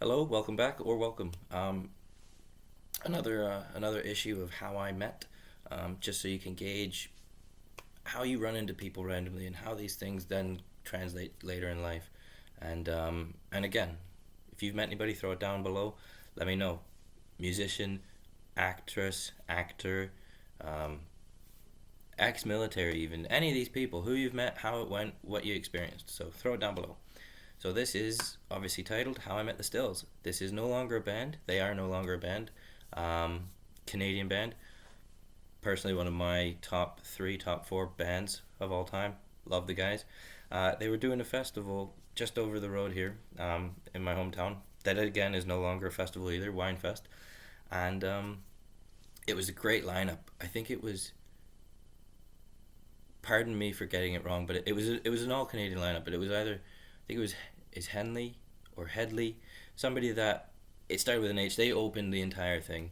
Hello, welcome back, or welcome. Another issue of how I met, just so you can gauge how you run into people randomly and how these things then translate later in life. And again, if you've met anybody, throw it down below. Let me know. Musician, actress, actor, um, ex-military, even any of these people, who you've met, how it went, what you experienced. So throw it down below. So this is obviously titled "How I Met the Stills." This is no longer a band. They are no longer a band. Um, Canadian band. Personally, one of my top three, top four bands of all time. Love the guys. They were doing a festival just over the road here, in my hometown. That again is no longer a festival either, Wine Fest, and it was a great lineup. I think it was. Pardon me for getting it wrong, but it was an all Canadian lineup. But it was either, I think it was, is Henley or Headley, somebody that it started with an H. They opened the entire thing.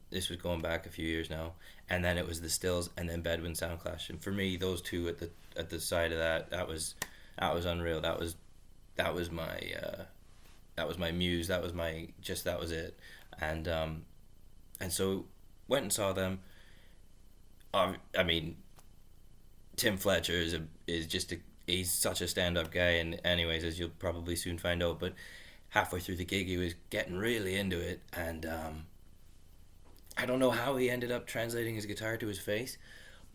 This was going back a few years now, and then it was the Stills, and then Bedouin Soundclash. And for me, those two at the side of that was unreal. That was my that was my muse. That was it. And so went and saw them. I mean, Tim Fletcher is just he's such a stand up guy, and anyways, as you'll probably soon find out, but halfway through the gig he was getting really into it, and I don't know how he ended up translating his guitar to his face,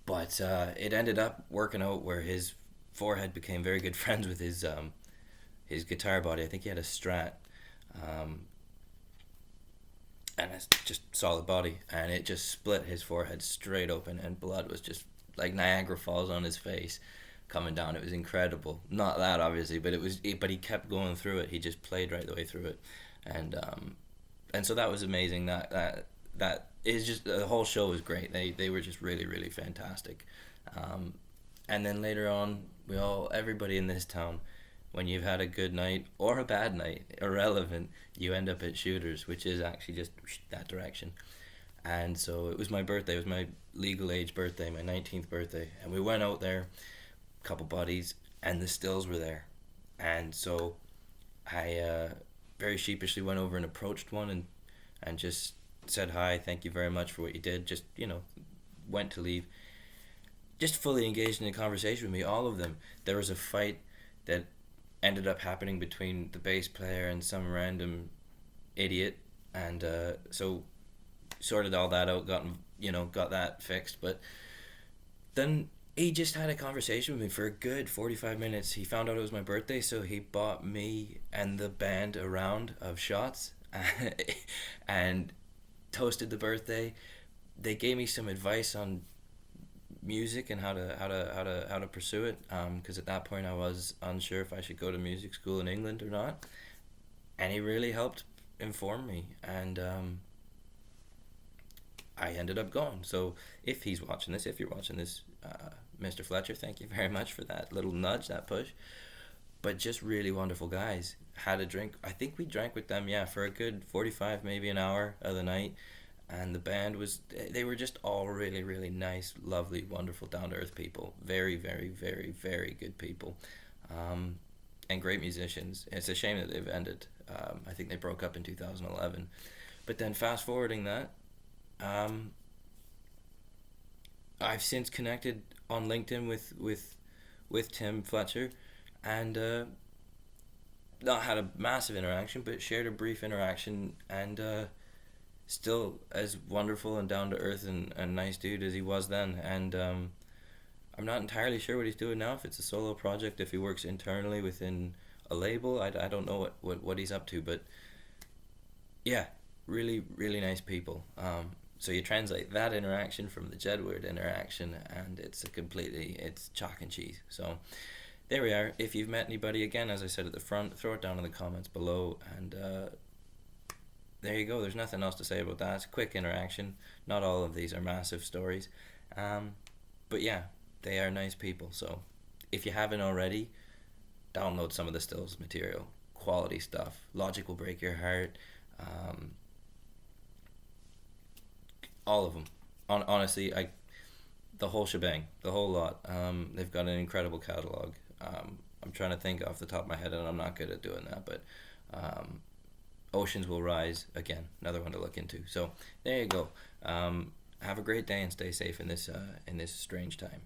but it ended up working out where his forehead became very good friends with his guitar body. I think he had a Strat, um, and it's just solid body, and it just split his forehead straight open, and blood was just like Niagara Falls on his face coming down. It was incredible. Not that obviously, but but he kept going through it. He just played right the way through it, and so that was amazing. That is just, the whole show was great. They were just really really fantastic. Um, and then later on, everybody in this town, when you've had a good night or a bad night, irrelevant, you end up at Shooters, which is actually just that direction. And so it was my birthday. It was my legal age birthday, my 19th birthday, and we went out there, a couple buddies, and the Stills were there. And so I very sheepishly went over and approached one, and just said hi, thank you very much for what you did. Just, went to leave. Just fully engaged in a conversation with me, all of them. There was a fight that ended up happening between the bass player and some random idiot, and so sorted all that out, got that fixed. But then he just had a conversation with me for a good 45 minutes. He found out it was my birthday, so he bought me and the band a round of shots and toasted the birthday. They gave me some advice on music and how to pursue it, because at that point I was unsure if I should go to music school in England or not, and he really helped inform me, and I ended up going. So if he's watching this, if you're watching this, Mr. Fletcher, thank you very much for that little nudge, that push. But just really wonderful guys. Had a drink. I think we drank with them, yeah, for a good 45, maybe an hour of the night. And the band they were just all really, really nice, lovely, wonderful, down to earth people. Very, very, very, very good people. And great musicians. It's a shame that they've ended. I think they broke up in 2011. But then fast forwarding that, I've since connected on LinkedIn with Tim Fletcher, and not had a massive interaction, but shared a brief interaction, and still as wonderful and down to earth and nice dude as he was then. And I'm not entirely sure what he's doing now, if it's a solo project, if he works internally within a label. I don't know what he's up to, but yeah, really, really nice people. So you translate that interaction from the Jedward interaction, and it's chalk and cheese. So there we are. If you've met anybody, again, as I said at the front, throw it down in the comments below, and there you go. There's nothing else to say about that. It's a quick interaction. Not all of these are massive stories, but yeah, they are nice people. So if you haven't already, download some of the Stills material. Quality stuff. Logic Will Break Your Heart. All of them. Honestly, the whole shebang, the whole lot. They've got an incredible catalog. I'm trying to think off the top of my head, and I'm not good at doing that, but oceans will rise again. Another one to look into. So there you go. Have a great day and stay safe in this strange time.